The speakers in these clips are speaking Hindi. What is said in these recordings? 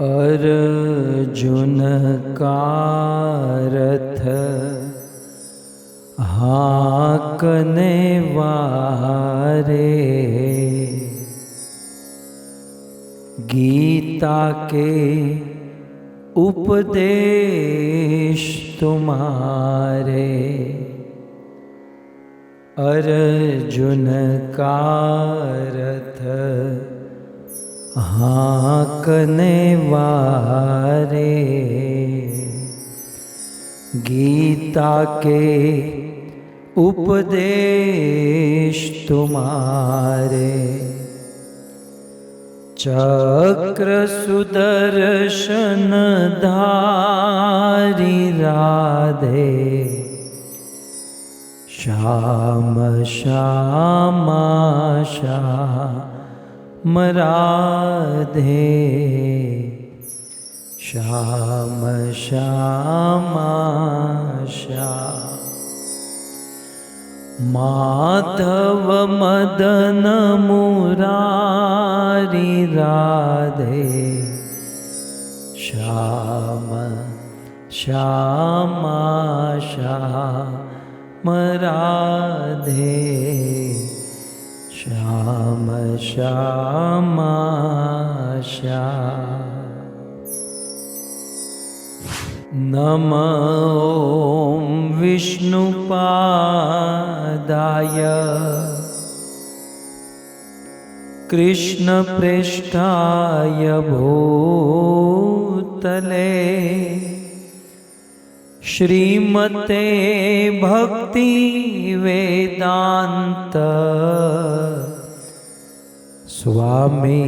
अर्जुन का रथ हाँकने वारे, गीता के उपदेश तुम्हारे। अर्जुन का रथ हाँकने वारे, गीता के उपदेश तुम्हारे। चक्र सुदर्शन धारी राधे, श्याम श्यामा श्याम राधे, श्याम श्यामा श्याम। माधव मदन मुरारी राधे, श्याम श्यामा श्याम राधे, श्याम श्यामा श्याम। नमो ॐ विष्णुपादाय कृष्णप्रेष्ठाय भूतले, श्रीमते भक्ति वेदांत स्वामी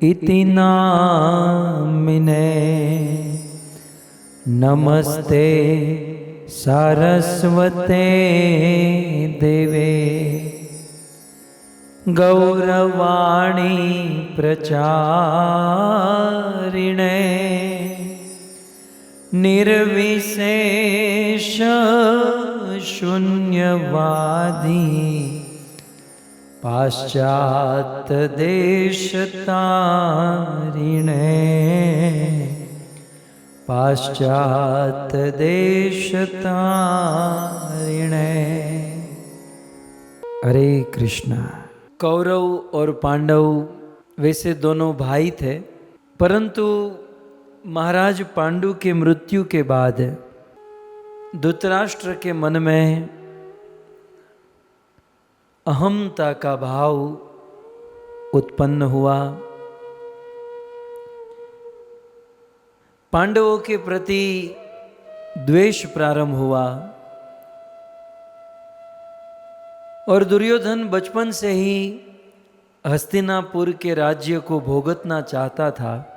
इति नामिने। नमस्ते सरस्वते देवे, गौरवाणी प्रचारिणे, निर्विशेष शून्यवादी, पाश्चात्य देशतारिणे, पाश्चात्य देशतारिणे। हरे कृष्णा। कौरव और पांडव वैसे दोनों भाई थे, परंतु महाराज पांडु के मृत्यु के बाद धृतराष्ट्र के मन में अहमता का भाव उत्पन्न हुआ। पांडवों के प्रति द्वेष प्रारंभ हुआ और दुर्योधन बचपन से ही हस्तिनापुर के राज्य को भोगतना चाहता था।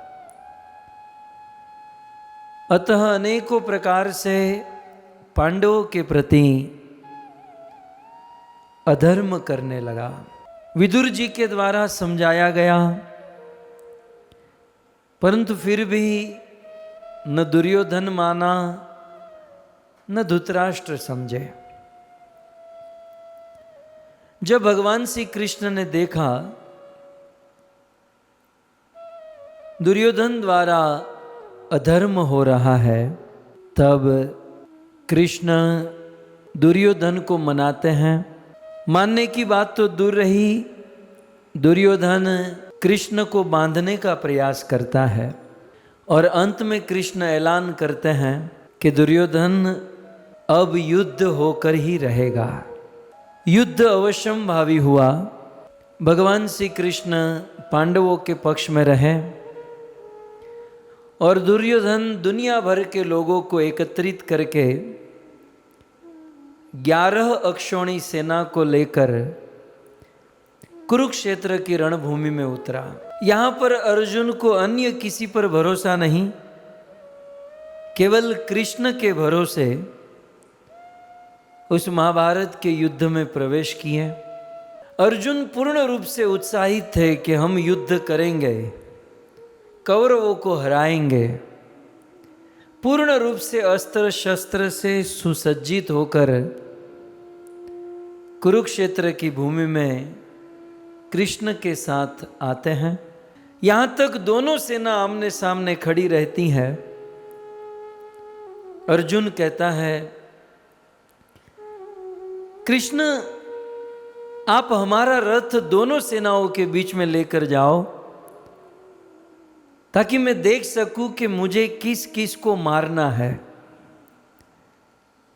अतः अनेकों प्रकार से पांडवों के प्रति अधर्म करने लगा। विदुर जी के द्वारा समझाया गया, परंतु फिर भी न दुर्योधन माना न धृतराष्ट्र समझे। जब भगवान श्री कृष्ण ने देखा दुर्योधन द्वारा अधर्म हो रहा है, तब कृष्ण दुर्योधन को मनाते हैं। मानने की बात तो दूर रही, दुर्योधन कृष्ण को बांधने का प्रयास करता है और अंत में कृष्ण ऐलान करते हैं कि दुर्योधन अब युद्ध होकर ही रहेगा। युद्ध अवश्यम भावी हुआ। भगवान श्री कृष्ण पांडवों के पक्ष में रहे और दुर्योधन दुनिया भर के लोगों को एकत्रित करके 11 अक्षौणी सेना को लेकर कुरुक्षेत्र की रणभूमि में उतरा। यहाँ पर अर्जुन को अन्य किसी पर भरोसा नहीं, केवल कृष्ण के भरोसे उस महाभारत के युद्ध में प्रवेश किए। अर्जुन पूर्ण रूप से उत्साहित थे कि हम युद्ध करेंगे, कौरवों को हराएंगे। पूर्ण रूप से अस्त्र शस्त्र से सुसज्जित होकर कुरुक्षेत्र की भूमि में कृष्ण के साथ आते हैं। यहां तक दोनों सेना आमने सामने खड़ी रहती है। अर्जुन कहता है, कृष्ण आप हमारा रथ दोनों सेनाओं के बीच में लेकर जाओ, ताकि मैं देख सकूं कि मुझे किस किस को मारना है।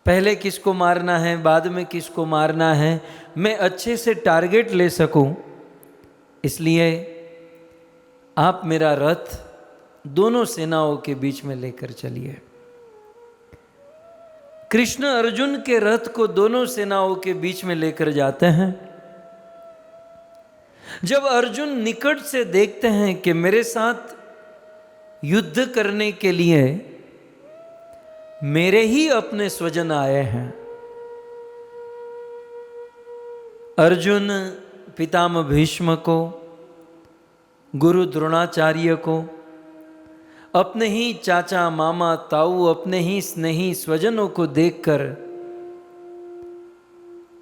पहले किसको मारना है, बाद में किसको मारना है, मैं अच्छे से टारगेट ले सकूं। इसलिए आप मेरा रथ दोनों सेनाओं के बीच में लेकर चलिए। कृष्ण अर्जुन के रथ को दोनों सेनाओं के बीच में लेकर जाते हैं। जब अर्जुन निकट से देखते हैं कि मेरे साथ युद्ध करने के लिए मेरे ही अपने स्वजन आए हैं, अर्जुन पितामह भीष्म को, गुरु द्रोणाचार्य को, अपने ही चाचा मामा ताऊ, अपने ही स्नेही स्वजनों को देखकर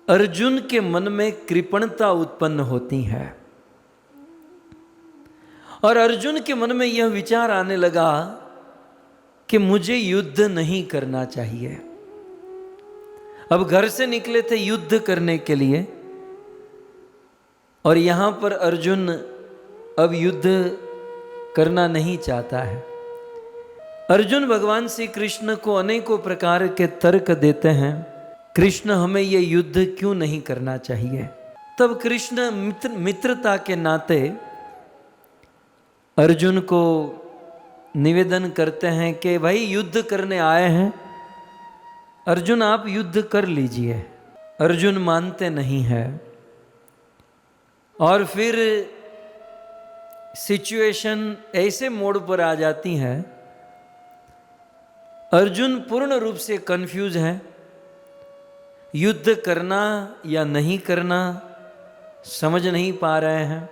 अर्जुन के मन में कृपणता उत्पन्न होती है और अर्जुन के मन में यह विचार आने लगा कि मुझे युद्ध नहीं करना चाहिए। अब घर से निकले थे युद्ध करने के लिए और यहां पर अर्जुन अब युद्ध करना नहीं चाहता है। अर्जुन भगवान श्री कृष्ण को अनेकों प्रकार के तर्क देते हैं, कृष्ण हमें ये युद्ध क्यों नहीं करना चाहिए। तब कृष्ण मित्रता के नाते अर्जुन को निवेदन करते हैं कि भाई युद्ध करने आए हैं, अर्जुन आप युद्ध कर लीजिए। अर्जुन मानते नहीं है और फिर सिचुएशन ऐसे मोड़ पर आ जाती है, अर्जुन पूर्ण रूप से कंफ्यूज है, युद्ध करना या नहीं करना समझ नहीं पा रहे हैं।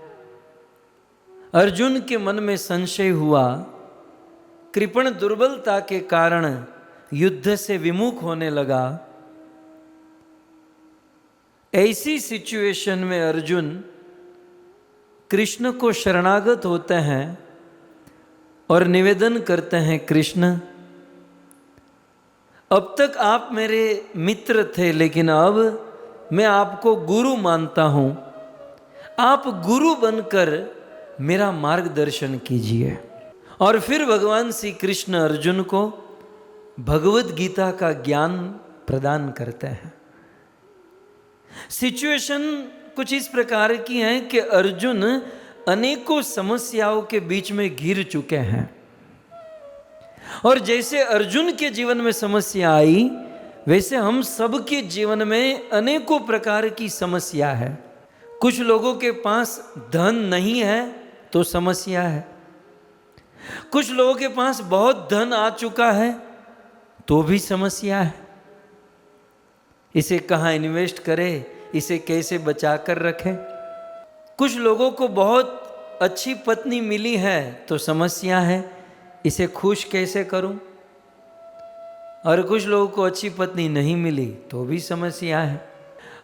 अर्जुन के मन में संशय हुआ, कृपण दुर्बलता के कारण युद्ध से विमुख होने लगा। ऐसी सिचुएशन में अर्जुन कृष्ण को शरणागत होते हैं और निवेदन करते हैं, कृष्ण अब तक आप मेरे मित्र थे, लेकिन अब मैं आपको गुरु मानता हूं, आप गुरु बनकर मेरा मार्गदर्शन कीजिए। और फिर भगवान श्री कृष्ण अर्जुन को भगवत गीता का ज्ञान प्रदान करते हैं। सिचुएशन कुछ इस प्रकार की है कि अर्जुन अनेकों समस्याओं के बीच में घिर चुके हैं और जैसे अर्जुन के जीवन में समस्या आई, वैसे हम सब के जीवन में अनेकों प्रकार की समस्या है। कुछ लोगों के पास धन नहीं है तो समस्या है, कुछ लोगों के पास बहुत धन आ चुका है तो भी समस्या है। इसे कहाँ इन्वेस्ट करें, इसे कैसे बचा कर रखें। कुछ लोगों को बहुत अच्छी पत्नी मिली है तो समस्या है, इसे खुश कैसे करूं। और कुछ लोगों को अच्छी पत्नी नहीं मिली तो भी समस्या है।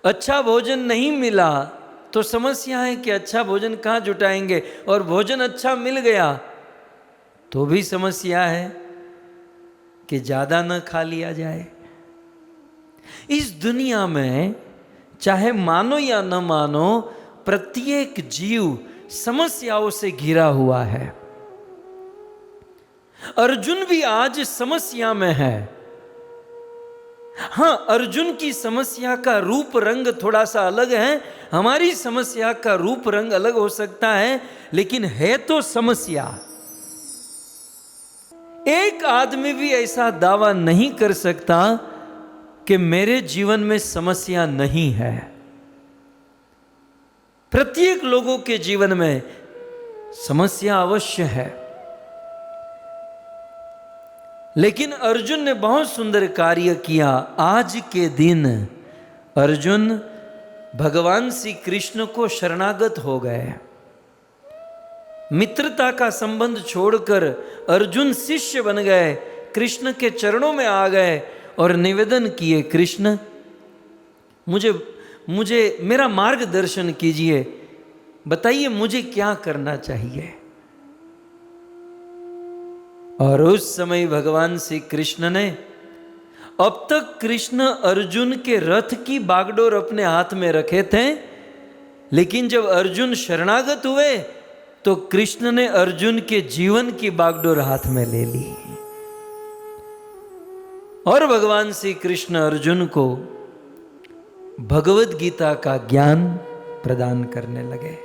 अच्छा भोजन नहीं मिला तो समस्या है कि अच्छा भोजन कहाँ जुटाएंगे, और भोजन अच्छा मिल गया तो भी समस्या है कि ज़्यादा न खा लिया जाए। इस दुनिया में चाहे मानो या न मानो, प्रत्येक जीव समस्याओं से घिरा हुआ है। अर्जुन भी आज समस्या में है। हां, अर्जुन की समस्या का रूप रंग थोड़ा सा अलग है, हमारी समस्या का रूप रंग अलग हो सकता है, लेकिन है तो समस्या। एक आदमी भी ऐसा दावा नहीं कर सकता कि मेरे जीवन में समस्या नहीं है। प्रत्येक लोगों के जीवन में समस्या अवश्य है, लेकिन अर्जुन ने बहुत सुंदर कार्य किया। आज के दिन अर्जुन भगवान श्री कृष्ण को शरणागत हो गए। मित्रता का संबंध छोड़कर अर्जुन शिष्य बन गए, कृष्ण के चरणों में आ गए और निवेदन किए, कृष्ण मुझे मेरा मार्गदर्शन कीजिए, बताइए मुझे क्या करना चाहिए। और उस समय भगवान श्री कृष्ण ने, अब तक कृष्ण अर्जुन के रथ की बागडोर अपने हाथ में रखे थे, लेकिन जब अर्जुन शरणागत हुए तो कृष्ण ने अर्जुन के जीवन की बागडोर हाथ में ले ली और भगवान श्री कृष्ण अर्जुन को भगवत गीता का ज्ञान प्रदान करने लगे।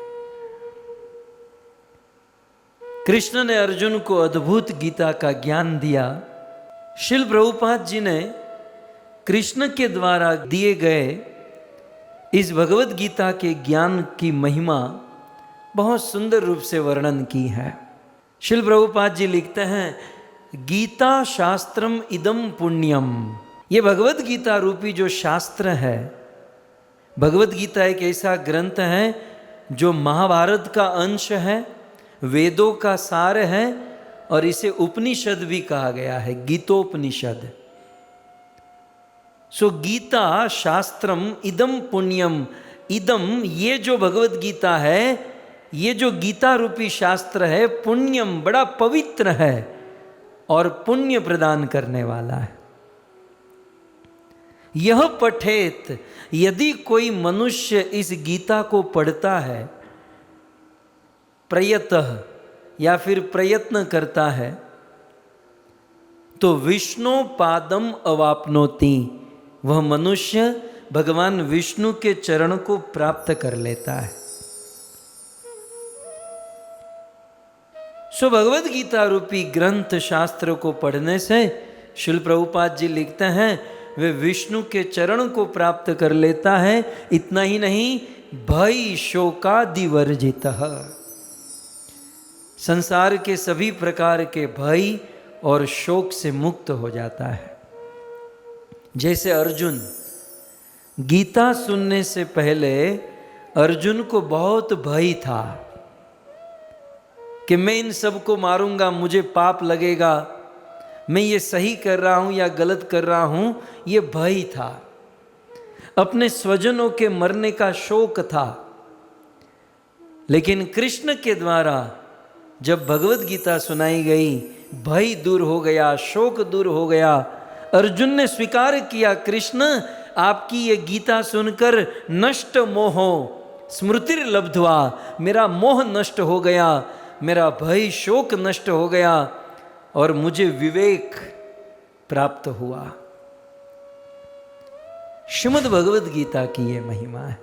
कृष्ण ने अर्जुन को अद्भुत गीता का ज्ञान दिया। श्रील प्रभुपाद जी ने कृष्ण के द्वारा दिए गए इस भगवत गीता के ज्ञान की महिमा बहुत सुंदर रूप से वर्णन की है। श्रील प्रभुपाद जी लिखते हैं, गीता शास्त्रम इदम पुण्यम। ये भगवत गीता रूपी जो शास्त्र है, भगवत गीता एक ऐसा ग्रंथ है जो महाभारत का अंश है, वेदों का सार है और इसे उपनिषद भी कहा गया है, गीतोपनिषद। सो गीता शास्त्रम इदम पुण्यम। इदम, ये जो भगवत गीता है, ये जो गीता रूपी शास्त्र है, पुण्यम, बड़ा पवित्र है और पुण्य प्रदान करने वाला है। यह पठेत, यदि कोई मनुष्य इस गीता को पढ़ता है, प्रयतः या फिर प्रयत्न करता है, तो विष्णु पादम अवापनोति, वह मनुष्य भगवान विष्णु के चरण को प्राप्त कर लेता है। सो भगवत गीता रूपी ग्रंथ शास्त्र को पढ़ने से श्रील प्रभुपाद जी लिखते हैं, वे विष्णु के चरण को प्राप्त कर लेता है। इतना ही नहीं, भय शोकादिवर्जितः, संसार के सभी प्रकार के भय और शोक से मुक्त हो जाता है। जैसे अर्जुन, गीता सुनने से पहले अर्जुन को बहुत भय था कि मैं इन सबको मारूंगा, मुझे पाप लगेगा, मैं ये सही कर रहा हूं या गलत कर रहा हूं, ये भय था। अपने स्वजनों के मरने का शोक था। लेकिन कृष्ण के द्वारा जब भगवत गीता सुनाई गई, भय दूर हो गया, शोक दूर हो गया। अर्जुन ने स्वीकार किया, कृष्ण आपकी ये गीता सुनकर नष्ट मोहो स्मृतिर्लब्ध्वा, मेरा मोह नष्ट हो गया, मेरा भय शोक नष्ट हो गया और मुझे विवेक प्राप्त हुआ। श्रीमद् भगवत गीता की ये महिमा है।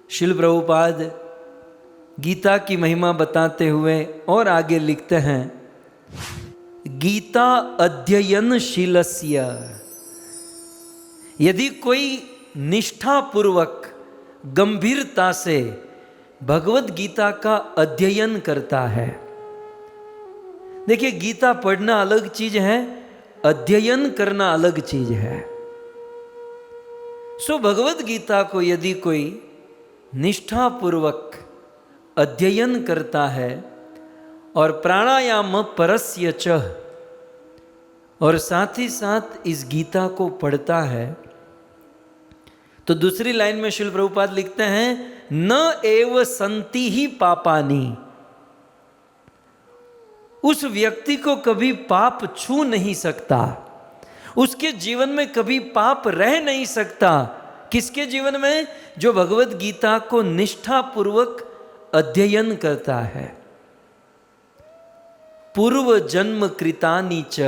श्रील प्रभुपाद गीता की महिमा बताते हुए और आगे लिखते हैं, गीता अध्ययनशीलस्य, यदि कोई निष्ठा पूर्वक गंभीरता से भगवत गीता का अध्ययन करता है। देखिए, गीता पढ़ना अलग चीज है, अध्ययन करना अलग चीज है। सो भगवत गीता को यदि कोई निष्ठा पूर्वक अध्ययन करता है और प्राणायाम परस्य च, और साथ ही साथ इस गीता को पढ़ता है, तो दूसरी लाइन में श्रील प्रभुपाद लिखते हैं, न एव संति ही पापानि, उस व्यक्ति को कभी पाप छू नहीं सकता, उसके जीवन में कभी पाप रह नहीं सकता। किसके जीवन में? जो भगवत गीता को निष्ठा पूर्वक अध्ययन करता है। पूर्व जन्म कृतानि च,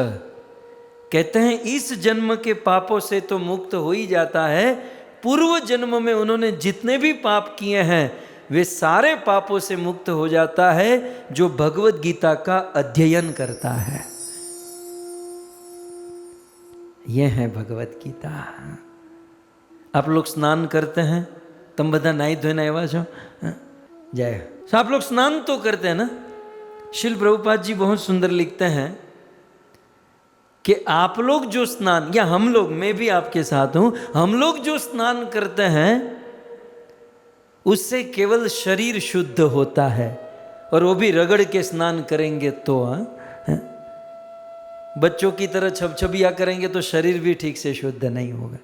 कहते हैं इस जन्म के पापों से तो मुक्त हो ही जाता है, पूर्व जन्म में उन्होंने जितने भी पाप किए हैं वे सारे पापों से मुक्त हो जाता है जो भगवत गीता का अध्ययन करता है। यह है भगवत गीता। आप लोग स्नान करते हैं, तुम बता नाई धोना एवा छो जय। तो आप लोग स्नान तो करते हैं ना। श्रील प्रभुपाद जी बहुत सुंदर लिखते हैं कि आप लोग जो स्नान, या हम लोग, मैं भी आपके साथ हूं, हम लोग जो स्नान करते हैं उससे केवल शरीर शुद्ध होता है, और वो भी रगड़ के स्नान करेंगे तो। बच्चों की तरह छबछबिया करेंगे तो शरीर भी ठीक से शुद्ध नहीं होगा।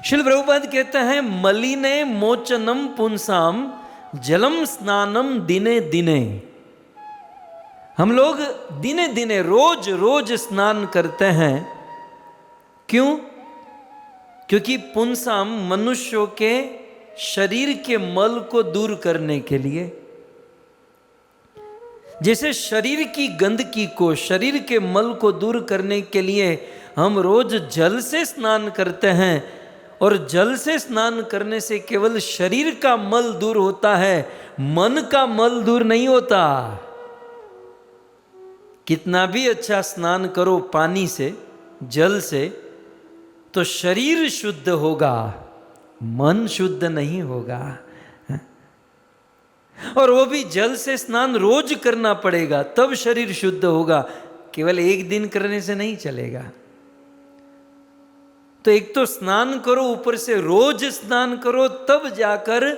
श्रील प्रभुपाद कहते हैं, मलिने मोचनम पुंसाम जलम स्नानम दिने दिने। हम लोग दिने दिने रोज रोज स्नान करते हैं। क्यों? क्योंकि पुंसाम मनुष्यों के शरीर के मल को दूर करने के लिए, जैसे शरीर की गंदगी को, शरीर के मल को दूर करने के लिए हम रोज जल से स्नान करते हैं, और जल से स्नान करने से केवल शरीर का मल दूर होता है, मन का मल दूर नहीं होता। कितना भी अच्छा स्नान करो पानी से, जल से, तो शरीर शुद्ध होगा, मन शुद्ध नहीं होगा। और वो भी जल से स्नान रोज करना पड़ेगा, तब शरीर शुद्ध होगा, केवल एक दिन करने से नहीं चलेगा। तो एक तो स्नान करो, ऊपर से रोज स्नान करो, तब जाकर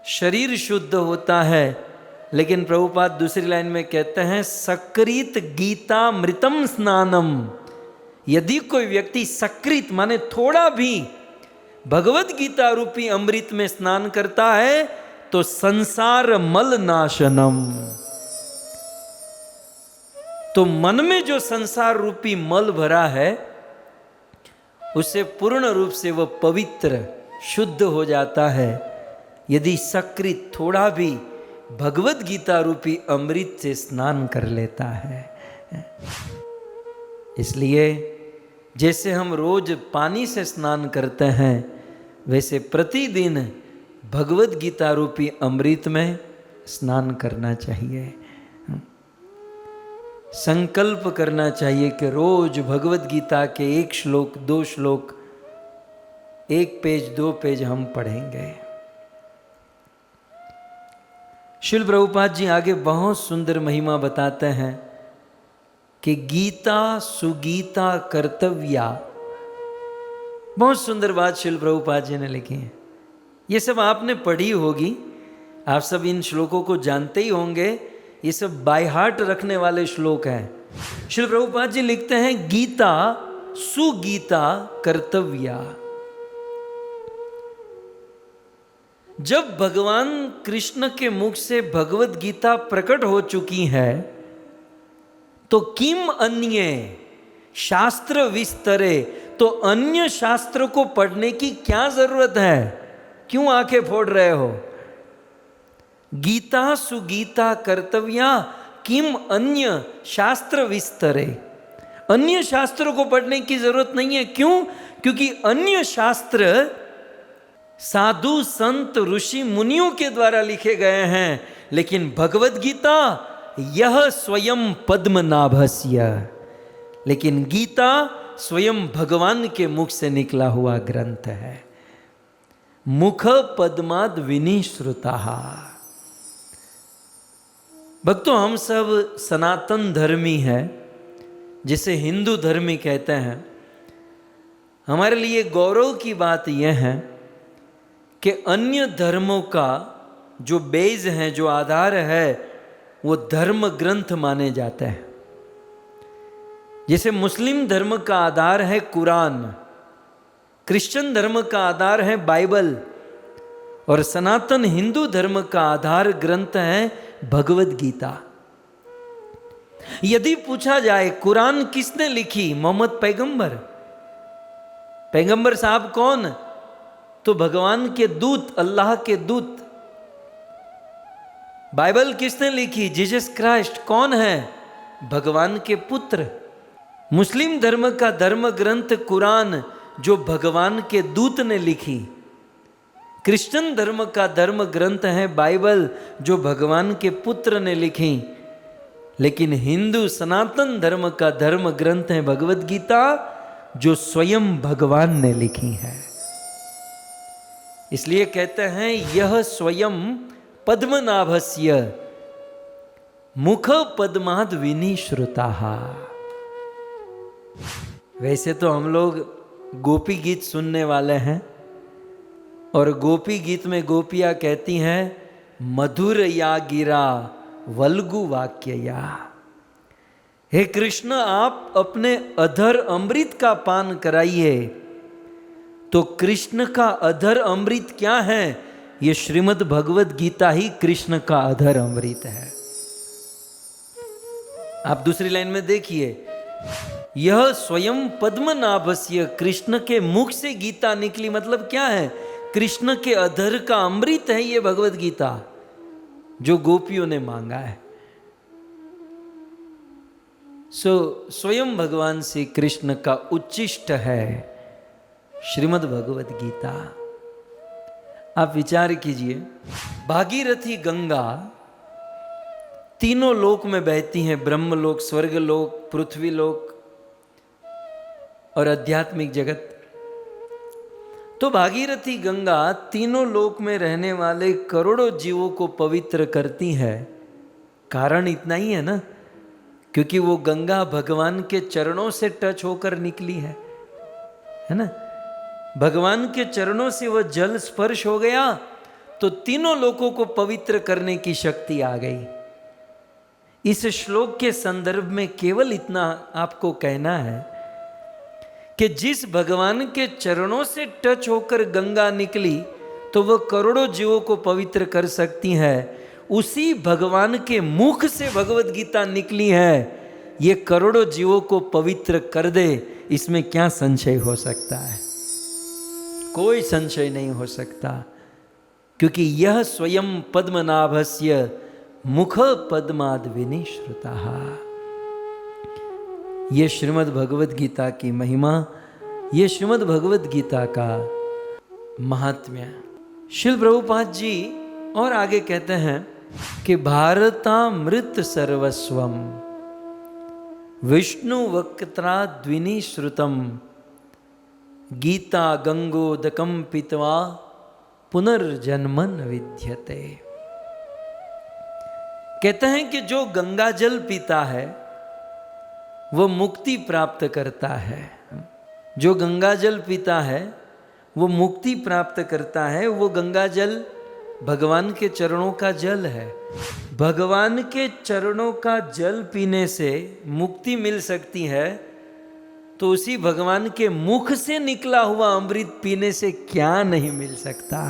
शरीर शुद्ध होता है। लेकिन प्रभुपाद दूसरी लाइन में कहते हैं, सकृत गीता मृतम स्नानम। यदि कोई व्यक्ति सकृत माने थोड़ा भी भगवत गीता रूपी अमृत में स्नान करता है, तो संसार मल नाशनम, तो मन में जो संसार रूपी मल भरा है उससे पूर्ण रूप से वह पवित्र शुद्ध हो जाता है, यदि सकृत थोड़ा भी भगवत गीता रूपी अमृत से स्नान कर लेता है। इसलिए जैसे हम रोज पानी से स्नान करते हैं, वैसे प्रतिदिन भगवत गीता रूपी अमृत में स्नान करना चाहिए। संकल्प करना चाहिए कि रोज भगवत गीता के 1 श्लोक 2 श्लोक, 1 पेज 2 पेज हम पढ़ेंगे। श्रील प्रभुपाद जी आगे बहुत सुंदर महिमा बताते हैं कि गीता सुगीता कर्तव्या। बहुत सुंदर बात श्रील प्रभुपाद जी ने लिखी है। ये सब आपने पढ़ी होगी, आप सब इन श्लोकों को जानते ही होंगे, ये सब बाय हार्ट रखने वाले श्लोक हैं। श्रील प्रभुपाद जी लिखते हैं, गीता सुगीता कर्तव्या। जब भगवान कृष्ण के मुख से भगवत गीता प्रकट हो चुकी है, तो किम अन्य शास्त्र विस्तरे, तो अन्य शास्त्र को पढ़ने की क्या जरूरत है? क्यों आंखें फोड़ रहे हो? गीता सुगीता कर्तव्या किम अन्य शास्त्र विस्तरे, अन्य शास्त्रों को पढ़ने की जरूरत नहीं है। क्यों? क्योंकि अन्य शास्त्र साधु संत ऋषि मुनियों के द्वारा लिखे गए हैं, लेकिन भगवत गीता यह स्वयं पद्मनाभस्य, लेकिन गीता स्वयं भगवान के मुख से निकला हुआ ग्रंथ है। मुख पद्माद विनिश्रुता। भक्तों, हम सब सनातन धर्मी हैं, जिसे हिंदू धर्मी कहते हैं। हमारे लिए गौरव की बात यह है कि अन्य धर्मों का जो बेस है, जो आधार है, वो धर्म ग्रंथ माने जाते हैं। जैसे मुस्लिम धर्म का आधार है कुरान, क्रिश्चियन धर्म का आधार है बाइबल, और सनातन हिंदू धर्म का आधार ग्रंथ है भगवत गीता। यदि पूछा जाए कुरान किसने लिखी? मोहम्मद पैगंबर। पैगंबर साहब कौन? तो भगवान के दूत, अल्लाह के दूत। बाइबल किसने लिखी? Jesus Christ. कौन है? भगवान के पुत्र। मुस्लिम धर्म का धर्म ग्रंथ कुरान, जो भगवान के दूत ने लिखी। क्रिश्चियन धर्म का धर्म ग्रंथ है बाइबल, जो भगवान के पुत्र ने लिखी। लेकिन हिंदू सनातन धर्म का धर्म ग्रंथ है भगवत गीता, जो स्वयं भगवान ने लिखी है। इसलिए कहते हैं, यह स्वयं पद्मनाभस्य मुख पद्माद विनिश्रुता। वैसे तो हम लोग गोपी गीत सुनने वाले हैं, और गोपी गीत में गोपियां कहती हैं, मधुर या गिरा वल्गु वाक्य या। हे कृष्ण, आप अपने अधर अमृत का पान कराइए। तो कृष्ण का अधर अमृत क्या है? ये श्रीमद् भगवत गीता ही कृष्ण का अधर अमृत है। आप दूसरी लाइन में देखिए, यह स्वयं पद्मनाभस्य, कृष्ण के मुख से गीता निकली, मतलब क्या है? कृष्ण के अधर का अमृत है ये भगवत गीता, जो गोपियों ने मांगा है। स्वयं भगवान श्री कृष्ण का उच्चिष्ट है श्रीमद् भगवत गीता। आप विचार कीजिए, भागीरथी गंगा तीनों लोक में बहती हैं, ब्रह्मलोक, स्वर्गलोक, पृथ्वीलोक और आध्यात्मिक जगत। तो भागीरथी गंगा तीनों लोक में रहने वाले करोड़ों जीवों को पवित्र करती है। कारण इतना ही है ना, क्योंकि वो गंगा भगवान के चरणों से टच होकर निकली है ना। भगवान के चरणों से वह जल स्पर्श हो गया तो तीनों लोकों को पवित्र करने की शक्ति आ गई। इस श्लोक के संदर्भ में केवल इतना आपको कहना है कि जिस भगवान के चरणों से टच होकर गंगा निकली तो वह करोड़ों जीवों को पवित्र कर सकती है, उसी भगवान के मुख से भगवत गीता निकली है, ये करोड़ों जीवों को पवित्र कर दे, इसमें क्या संशय हो सकता है? कोई संशय नहीं हो सकता, क्योंकि यह स्वयं पद्मनाभस्य मुख पद्माद विनिश्रुता। ये श्रीमद् भगवत गीता की महिमा, ये श्रीमद् भगवत गीता का महात्म्य। श्रील प्रभुपाद जी और आगे कहते हैं कि भारतामृत सर्वस्वम विष्णु वक्त्रा द्विनिश्रुतम गीता गंगोदकम पीत्वा पुनर्जन्मन विद्यते। कहते हैं कि जो गंगा जल पीता है वो मुक्ति प्राप्त करता है। जो गंगा जल पीता है वो मुक्ति प्राप्त करता है। वो गंगा जल भगवान के चरणों का जल है। भगवान के चरणों का जल पीने से मुक्ति मिल सकती है, तो उसी भगवान के मुख से निकला हुआ अमृत पीने से क्या नहीं मिल सकता।